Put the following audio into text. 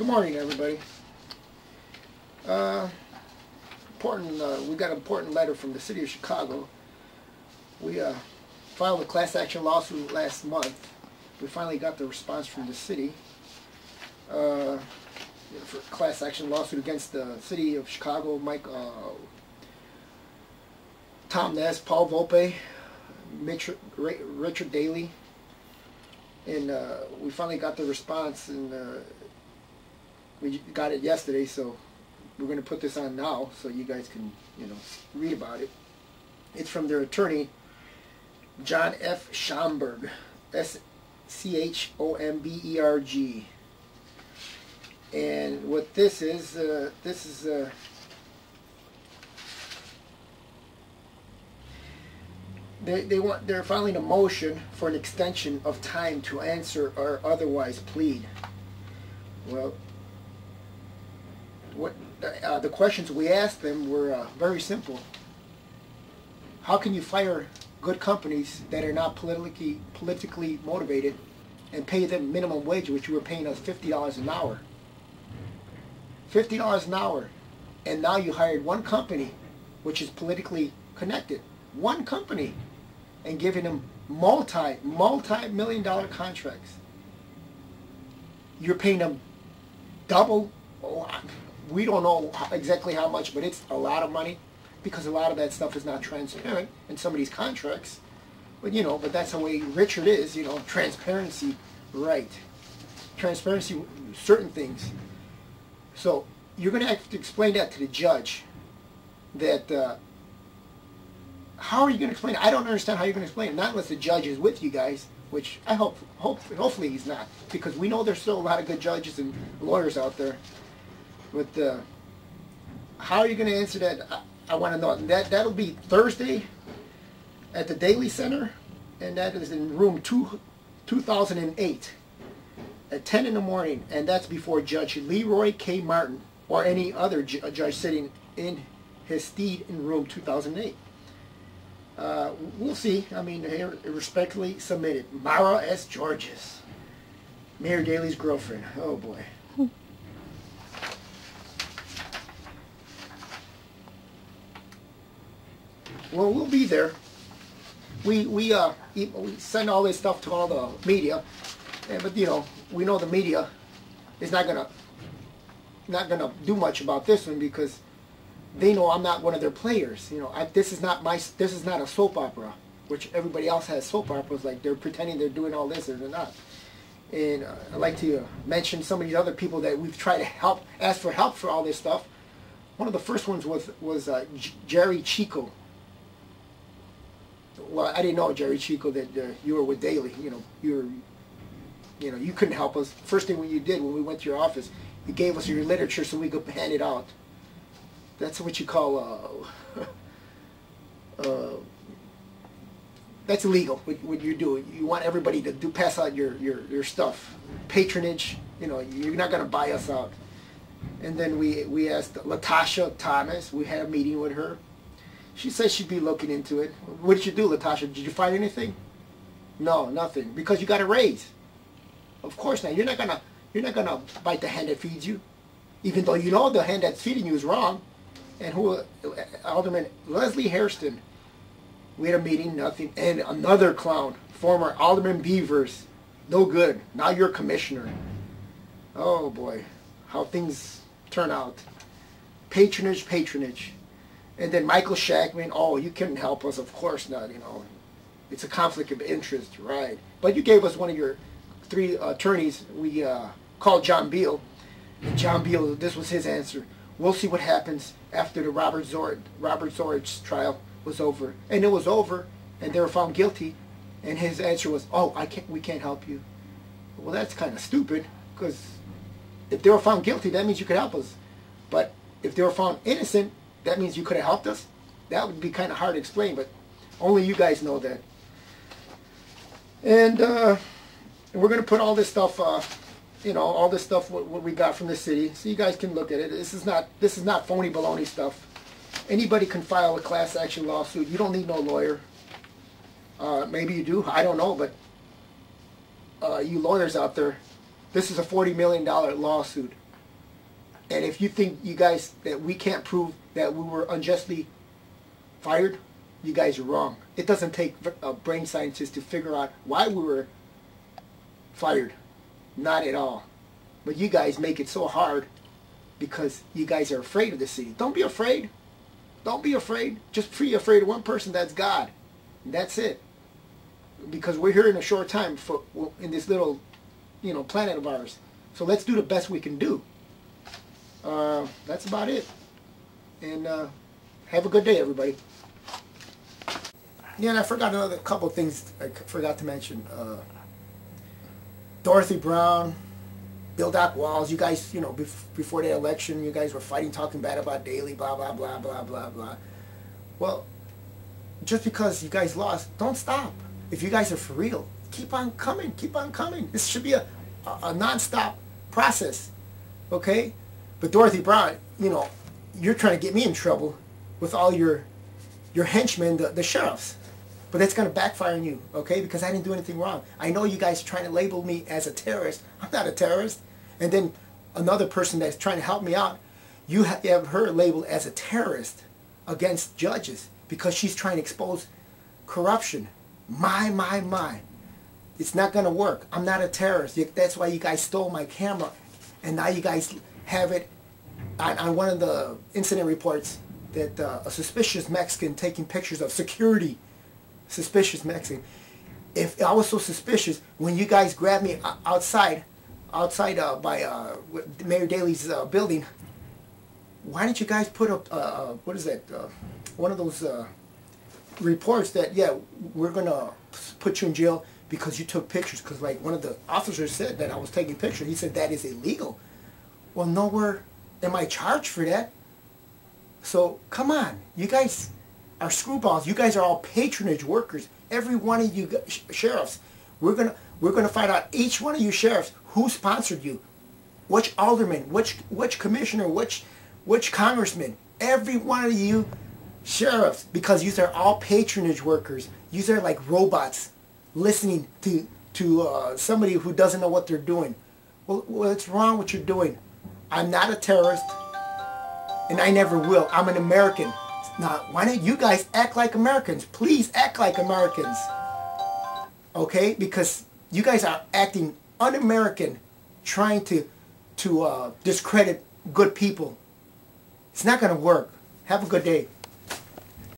Good morning, everybody. We got an important letter from the city of Chicago. We filed a class action lawsuit last month. We finally got the response from the city for a class action lawsuit against the city of Chicago. Tom Ness, Paul Volpe, Richard Daley, and we finally got the response, and we got it yesterday, so we're going to put this on now so you guys can, read about it. It's from their attorney, John F. Schomberg, S-C-H-O-M-B-E-R-G. And what this is they're filing a motion for an extension of time to answer or otherwise plead. Well, the questions we asked them were very simple. How can you fire good companies that are not politically motivated and pay them minimum wage, which you were paying us $50 an hour? $50 an hour, and now you hired one company which is politically connected, one company, and giving them multi-million-dollar contracts. You're paying them double. We don't know exactly how much, but it's a lot of money, because a lot of that stuff is not transparent in some of these contracts. But but that's the way Richard is. Transparency, right? Transparency, certain things. So you're going to have to explain that to the judge. That how are you going to explain it? I don't understand how you're going to explain it. Not unless the judge is with you guys, which I hopefully he's not, because we know there's still a lot of good judges and lawyers out there. But how are you going to answer that? I want to know. That'll be Thursday at the Daley Center, and that is in room 2008 at 10 in the morning, and that's before Judge Leroy K. Martin or any other judge sitting in his stead in room 2008. We'll see. I mean, here, respectfully submitted, Mara S. Georges, Mayor Daley's girlfriend. Oh boy. Well, we'll be there. We send all this stuff to all the media, but we know the media is not gonna do much about this one, because they know I'm not one of their players. This is not a soap opera, which everybody else has soap operas, like they're pretending they're doing all this or they're not. And I'd like to mention some of these other people that we've tried to ask for help for all this stuff. One of the first ones was Jerry Chico. Well, I didn't know, Jerry Chico, that you were with Daley. You couldn't help us. First thing you did when we went to your office, you gave us your literature so we could hand it out. That's what you call that's illegal. What you do, you want everybody to pass out your stuff. Patronage. You're not going to buy us out. And then we asked Latasha Thomas. We had a meeting with her. She said she'd be looking into it. What did you do, Latasha? Did you find anything? No, nothing. Because you got a raise. Of course not. You're not gonna bite the hand that feeds you, even though you know the hand that's feeding you is wrong. And Alderman Leslie Hairston. We had a meeting, nothing. And another clown, former Alderman Beavers, no good. Now you're commissioner. Oh boy, how things turn out. Patronage. And then Michael Shackman, oh, you couldn't help us. Of course not, It's a conflict of interest, right? But you gave us one of your three attorneys. We called John Beal. And John Beal, this was his answer. We'll see what happens after the Robert Zorich trial was over. And it was over, and they were found guilty. And his answer was, oh, we can't help you. Well, that's kind of stupid, because if they were found guilty, that means you could help us. But if they were found innocent, that means you could have helped us? That would be kind of hard to explain, but only you guys know that. And we're going to put all this stuff, all this stuff what we got from the city, so you guys can look at it. This is not phony baloney stuff. Anybody can file a class action lawsuit. You don't need no lawyer. Maybe you do. I don't know, but you lawyers out there, this is a $40 million lawsuit. And if you think you guys that we can't prove that we were unjustly fired, you guys are wrong. It doesn't take a brain scientist to figure out why we were fired. Not at all. But you guys make it so hard because you guys are afraid of the city. Don't be afraid. Don't be afraid. Just be afraid of one person, that's God. And that's it. Because we're here in a short time in this little, planet of ours. So let's do the best we can do. That's about it. And have a good day, everybody. Yeah, and I forgot another couple of things I forgot to mention. Dorothy Brown, Bill Doc Walls, you guys, before the election, you guys were fighting, talking bad about Daley, blah, blah, blah, blah, blah, blah. Well, just because you guys lost, don't stop. If you guys are for real, keep on coming, keep on coming. This should be a non-stop process, okay? But Dorothy Brown, you're trying to get me in trouble with all your henchmen, the sheriffs. But that's going to backfire on you, okay? Because I didn't do anything wrong. I know you guys are trying to label me as a terrorist. I'm not a terrorist. And then another person that's trying to help me out, you have her labeled as a terrorist against judges because she's trying to expose corruption. My. It's not going to work. I'm not a terrorist. That's why you guys stole my camera. And now you guys have it on one of the incident reports that a suspicious Mexican taking pictures of security. Suspicious Mexican. If I was so suspicious, when you guys grabbed me outside by Mayor Daley's building, why didn't you guys put up, what is that, one of those reports that, yeah, we're going to put you in jail because you took pictures? Because like one of the officers said that I was taking pictures. He said that is illegal. Well, nowhere am I charged for that. So come on, you guys are screwballs. You guys are all patronage workers. Every one of you sheriffs. We're gonna find out each one of you sheriffs who sponsored you, which alderman, which commissioner, which congressman. Every one of you sheriffs, because you are all patronage workers. You are like robots, listening to somebody who doesn't know what they're doing. Well, what's wrong with you doing? I'm not a terrorist, and I never will. I'm an American. Now, why don't you guys act like Americans? Please act like Americans. Okay? Because you guys are acting un-American, trying to discredit good people. It's not going to work. Have a good day.